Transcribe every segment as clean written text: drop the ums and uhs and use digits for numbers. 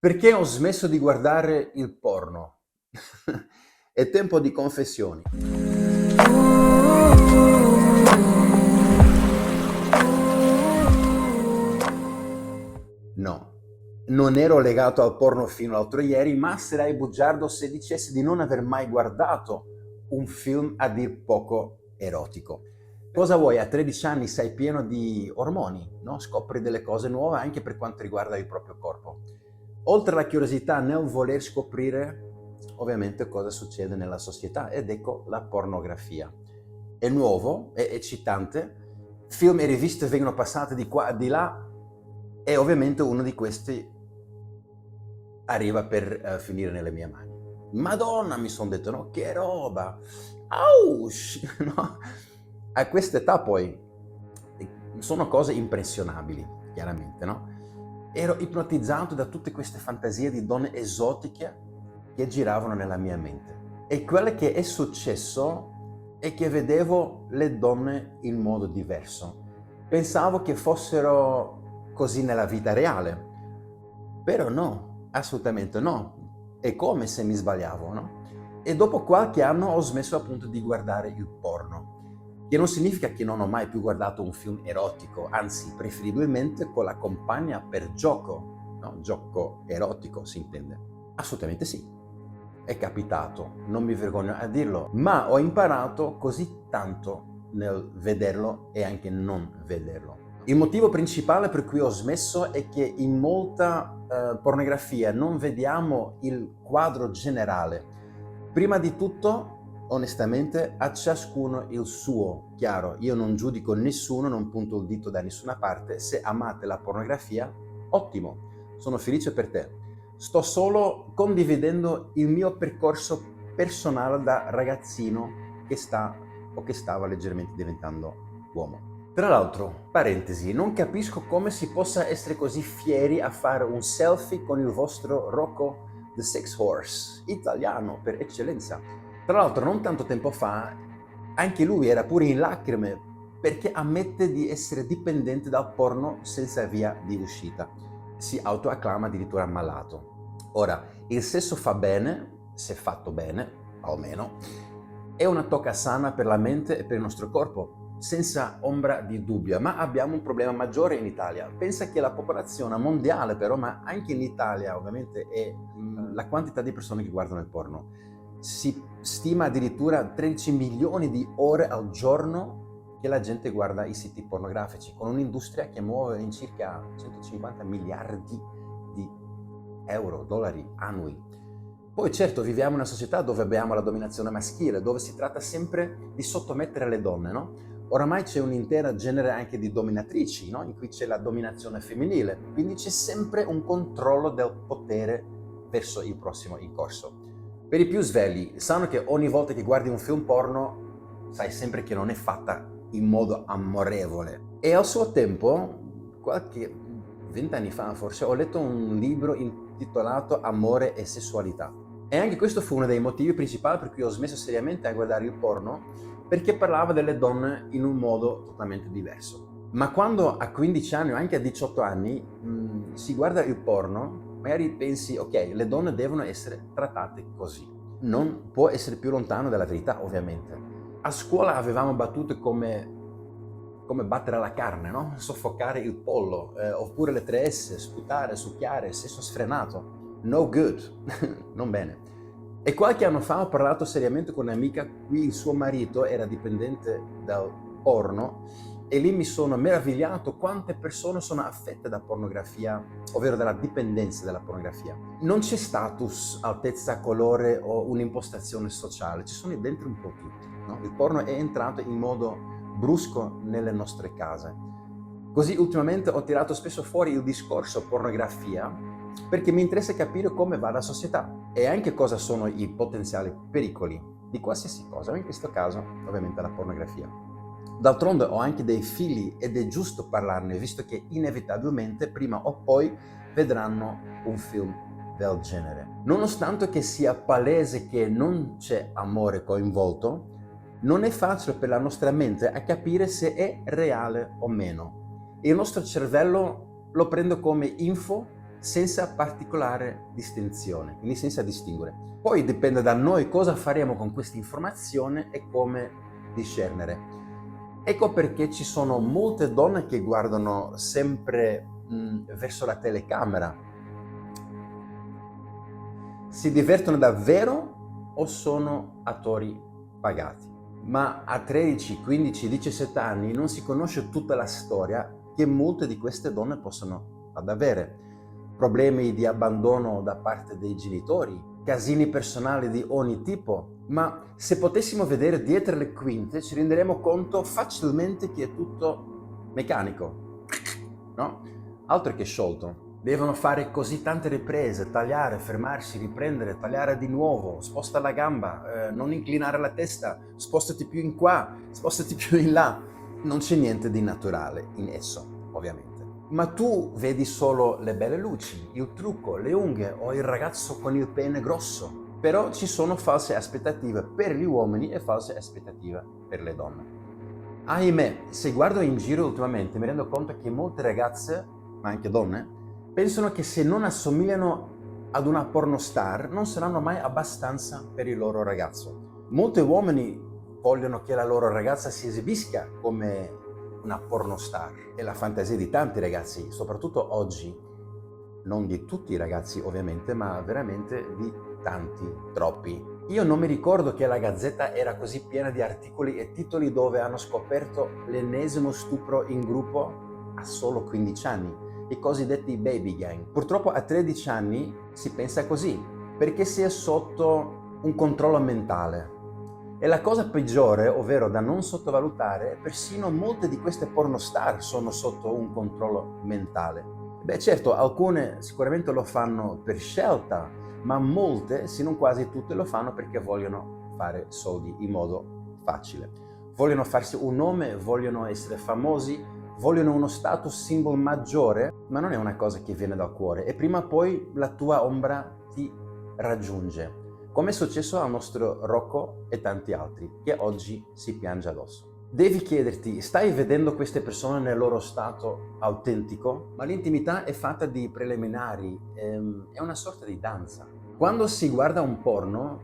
Perché ho smesso di guardare il porno? È tempo di confessioni. No, non ero legato al porno fino all'altro ieri, ma sarei bugiardo se dicessi di non aver mai guardato un film a dir poco erotico. Cosa vuoi? A 13 anni sei pieno di ormoni, no? Scopri delle cose nuove anche per quanto riguarda il proprio corpo. Oltre alla curiosità nel voler scoprire, ovviamente, cosa succede nella società, ed ecco la pornografia. È nuovo, è eccitante, film e riviste vengono passate di qua e di là e ovviamente uno di questi arriva per finire nelle mie mani. Madonna, mi sono detto, no, che roba! Aush! No? A quest'età poi sono cose impressionabili, chiaramente, no? Ero ipnotizzato da tutte queste fantasie di donne esotiche che giravano nella mia mente. E quello che è successo è che vedevo le donne in modo diverso. Pensavo che fossero così nella vita reale, però no, assolutamente no. È come se mi sbagliavo, no? E dopo qualche anno ho smesso appunto di guardare il porno, che non significa che non ho mai più guardato un film erotico, anzi, preferibilmente con la compagna per gioco, no? Gioco erotico, si intende. Assolutamente sì. È capitato, non mi vergogno a dirlo, ma ho imparato così tanto nel vederlo e anche non vederlo. Il motivo principale per cui ho smesso è che in molta pornografia non vediamo il quadro generale. Prima di tutto, onestamente, a ciascuno il suo, chiaro. Io non giudico nessuno, non punto il dito da nessuna parte. Se amate la pornografia, ottimo, sono felice per te. Sto solo condividendo il mio percorso personale da ragazzino che sta o che stava leggermente diventando uomo. Tra l'altro, parentesi, non capisco come si possa essere così fieri a fare un selfie con il vostro Rocco the Sex Horse, italiano per eccellenza. Tra l'altro, non tanto tempo fa, anche lui era pure in lacrime perché ammette di essere dipendente dal porno senza via di uscita. Si autoacclama addirittura malato. Ora, il sesso fa bene, se fatto bene, almeno, è una tocca sana per la mente e per il nostro corpo, senza ombra di dubbio, ma abbiamo un problema maggiore in Italia. Pensa che la popolazione mondiale però, ma anche in Italia ovviamente, è la quantità di persone che guardano il porno. Si stima addirittura 13 milioni di ore al giorno che la gente guarda i siti pornografici, con un'industria che muove in circa 150 miliardi di euro, dollari annui. Poi certo viviamo in una società dove abbiamo la dominazione maschile, dove si tratta sempre di sottomettere le donne, no? Oramai c'è un'intera genere anche di dominatrici, no? In cui c'è la dominazione femminile, quindi c'è sempre un controllo del potere verso il prossimo in corso. Per i più svegli, sanno che ogni volta che guardi un film porno, sai sempre che non è fatta in modo amorevole. E al suo tempo, qualche 20 anni fa forse, ho letto un libro intitolato Amore e sessualità. E anche questo fu uno dei motivi principali per cui ho smesso seriamente a guardare il porno, perché parlava delle donne in un modo totalmente diverso. Ma quando a 15 anni o anche a 18 anni si guarda il porno, magari pensi, ok, le donne devono essere trattate così. Non può essere più lontano dalla verità, ovviamente. A scuola avevamo battute come battere la carne, no? Soffocare il pollo, oppure le 3S, sputare, succhiare, sesso sfrenato. No good, non bene. E qualche anno fa ho parlato seriamente con un'amica qui il suo marito era dipendente dal porno e lì mi sono meravigliato quante persone sono affette da pornografia, ovvero dalla dipendenza dalla pornografia. Non c'è status, altezza, colore o un'impostazione sociale, ci sono dentro un po' tutti, no? Il porno è entrato in modo brusco nelle nostre case. Così ultimamente ho tirato spesso fuori il discorso pornografia perché mi interessa capire come va la società e anche cosa sono i potenziali pericoli di qualsiasi cosa, in questo caso ovviamente la pornografia. D'altronde ho anche dei figli ed è giusto parlarne, visto che inevitabilmente prima o poi vedranno un film del genere. Nonostante che sia palese che non c'è amore coinvolto, non è facile per la nostra mente a capire se è reale o meno. Il nostro cervello lo prende come info senza particolare distinzione, quindi senza distinguere. Poi dipende da noi cosa faremo con questa informazione e come discernere. Ecco perché ci sono molte donne che guardano sempre verso la telecamera. Si divertono davvero o sono attori pagati? Ma a 13, 15, 17 anni non si conosce tutta la storia che molte di queste donne possono ad avere. Problemi di abbandono da parte dei genitori, casini personali di ogni tipo, ma se potessimo vedere dietro le quinte ci renderemo conto facilmente che è tutto meccanico, no? Altro che sciolto. Devono fare così tante riprese, tagliare, fermarsi, riprendere, tagliare di nuovo, sposta la gamba, non inclinare la testa, spostati più in qua, spostati più in là. Non c'è niente di naturale in esso, ovviamente. Ma tu vedi solo le belle luci, il trucco, le unghie o il ragazzo con il pene grosso. Però ci sono false aspettative per gli uomini e false aspettative per le donne. Ahimè, se guardo in giro ultimamente mi rendo conto che molte ragazze, ma anche donne, pensano che se non assomigliano ad una pornostar non saranno mai abbastanza per il loro ragazzo. Molti uomini vogliono che la loro ragazza si esibisca come una pornostar. È la fantasia di tanti ragazzi, soprattutto oggi. Non di tutti i ragazzi ovviamente, ma veramente di tanti, troppi. Io non mi ricordo che la Gazzetta era così piena di articoli e titoli dove hanno scoperto l'ennesimo stupro in gruppo a solo 15 anni, i cosiddetti baby gang. Purtroppo a 13 anni si pensa così, perché si è sotto un controllo mentale. E la cosa peggiore, ovvero da non sottovalutare, persino molte di queste pornostar sono sotto un controllo mentale. Beh, certo, alcune sicuramente lo fanno per scelta, ma molte, se non quasi tutte, lo fanno perché vogliono fare soldi in modo facile. Vogliono farsi un nome, vogliono essere famosi, vogliono uno status symbol maggiore, ma non è una cosa che viene dal cuore e prima o poi la tua ombra ti raggiunge, come è successo al nostro Rocco e tanti altri, che oggi si piange addosso. Devi chiederti, stai vedendo queste persone nel loro stato autentico? Ma l'intimità è fatta di preliminari, è una sorta di danza. Quando si guarda un porno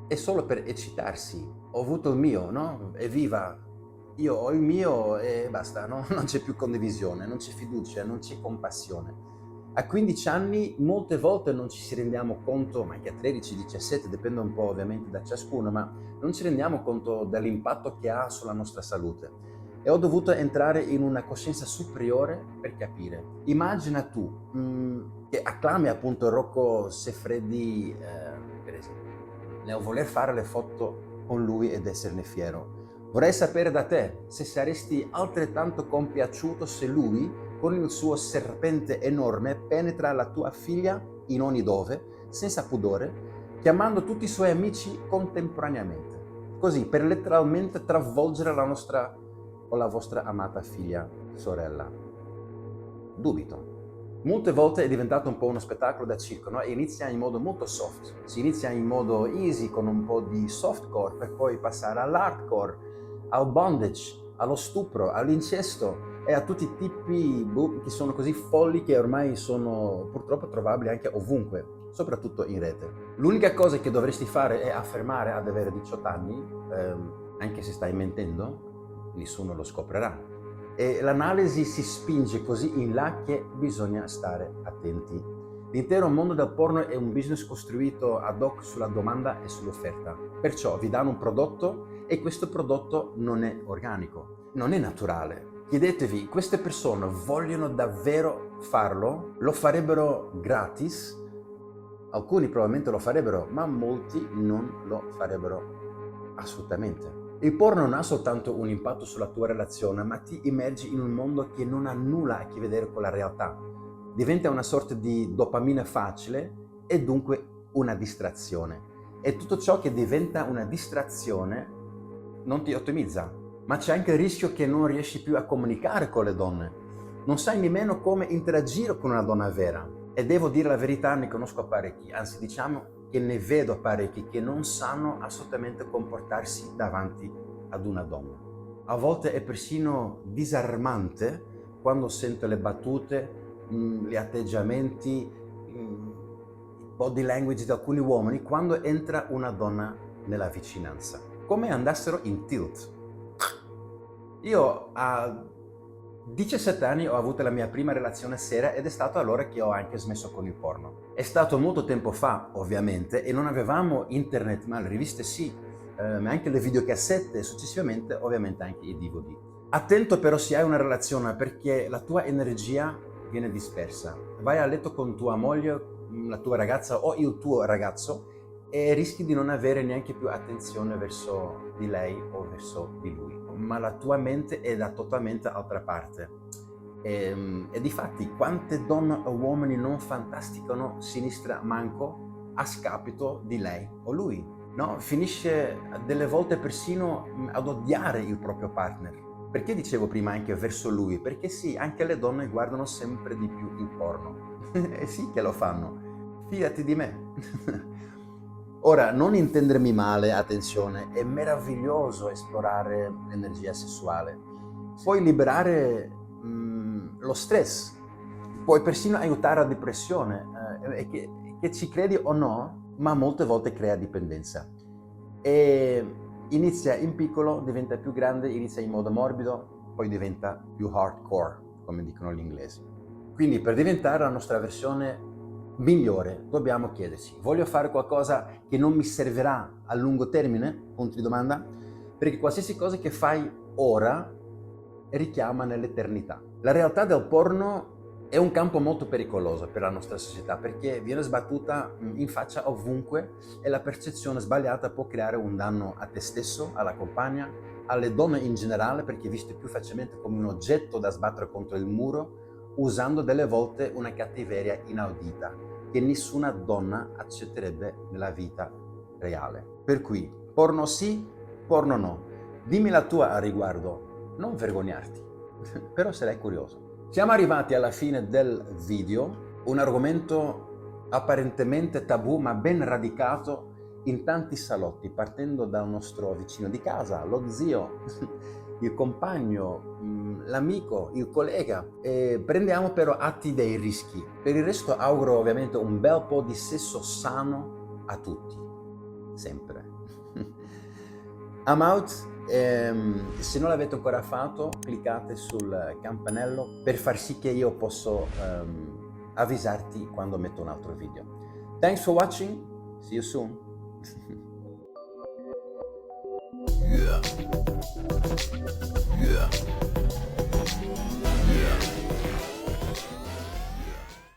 è solo per eccitarsi. Ho avuto il mio, no? Evviva! Io ho il mio e basta, no? Non c'è più condivisione, non c'è fiducia, non c'è compassione. A 15 anni molte volte non ci si rendiamo conto, ma anche a 13, 17, dipende un po' ovviamente da ciascuno, ma non ci rendiamo conto dell'impatto che ha sulla nostra salute. E ho dovuto entrare in una coscienza superiore per capire. Immagina tu che acclami appunto Rocco Siffredi, per esempio, nel voler fare le foto con lui ed esserne fiero. Vorrei sapere da te se saresti altrettanto compiaciuto se lui, con il suo serpente enorme, penetra la tua figlia in ogni dove, senza pudore, chiamando tutti i suoi amici contemporaneamente. Così, per letteralmente travolgere la nostra o la vostra amata figlia, sorella. Dubito. Molte volte è diventato un po' uno spettacolo da circo, no? E inizia in modo molto soft. Si inizia in modo easy con un po' di softcore per poi passare all'hardcore, al bondage, allo stupro, all'incesto e a tutti i tipi che sono così folli che ormai sono purtroppo trovabili anche ovunque, soprattutto in rete. L'unica cosa che dovresti fare è affermare ad avere 18 anni, anche se stai mentendo, nessuno lo scoprirà. E l'analisi si spinge così in là che bisogna stare attenti. L'intero mondo del porno è un business costruito ad hoc sulla domanda e sull'offerta. Perciò vi danno un prodotto e questo prodotto non è organico, non è naturale. Chiedetevi, queste persone vogliono davvero farlo? Lo farebbero gratis? Alcuni probabilmente lo farebbero, ma molti non lo farebbero assolutamente. Il porno non ha soltanto un impatto sulla tua relazione, ma ti immergi in un mondo che non ha nulla a che vedere con la realtà. Diventa una sorta di dopamina facile e dunque una distrazione. E tutto ciò che diventa una distrazione non ti ottimizza, ma c'è anche il rischio che non riesci più a comunicare con le donne. Non sai nemmeno come interagire con una donna vera. E devo dire la verità, ne conosco parecchi, anzi diciamo che ne vedo parecchi che non sanno assolutamente comportarsi davanti ad una donna. A volte è persino disarmante quando sento le battute gli atteggiamenti, il body language di alcuni uomini quando entra una donna nella vicinanza, come andassero in tilt. Io a 17 anni ho avuto la mia prima relazione seria ed è stato allora che ho anche smesso con il porno. È stato molto tempo fa, ovviamente, e non avevamo internet, ma le riviste sì, ma anche le videocassette e successivamente ovviamente anche i DVD. Attento però se hai una relazione, perché la tua energia viene dispersa. Vai a letto con tua moglie, la tua ragazza o il tuo ragazzo e rischi di non avere neanche più attenzione verso di lei o verso di lui, ma la tua mente è da totalmente altra parte. E difatti quante donne o uomini non fantasticano sinistra manco a scapito di lei o lui, no? Finisce delle volte persino ad odiare il proprio partner. Perché dicevo prima anche verso lui? Perché sì, anche le donne guardano sempre di più il porno. E sì che lo fanno, fidati di me. Ora, non intendermi male, attenzione, è meraviglioso esplorare l'energia sessuale. Puoi liberare lo stress, puoi persino aiutare la depressione, che ci credi o no, ma molte volte crea dipendenza. E inizia in piccolo, diventa più grande, inizia in modo morbido, poi diventa più hardcore, come dicono gli inglesi. Quindi per diventare la nostra versione migliore dobbiamo chiederci: voglio fare qualcosa che non mi servirà a lungo termine? Punto di domanda. Perché qualsiasi cosa che fai ora richiama nell'eternità. La realtà del porno è un campo molto pericoloso per la nostra società perché viene sbattuta in faccia ovunque e la percezione sbagliata può creare un danno a te stesso, alla compagna, alle donne in generale, perché viste più facilmente come un oggetto da sbattere contro il muro, usando delle volte una cattiveria inaudita che nessuna donna accetterebbe nella vita reale. Per cui, porno sì, porno no. Dimmi la tua a riguardo, non vergognarti, però sarai curioso. Siamo arrivati alla fine del video, un argomento apparentemente tabù ma ben radicato in tanti salotti, partendo dal nostro vicino di casa, lo zio, il compagno, l'amico, il collega. Prendiamo però atti dei rischi. Per il resto auguro ovviamente un bel po' di sesso sano a tutti, sempre. I'm out. Se non l'avete ancora fatto, cliccate sul campanello per far sì che io posso avvisarti quando metto un altro video. Thanks for watching. See you soon. Yeah.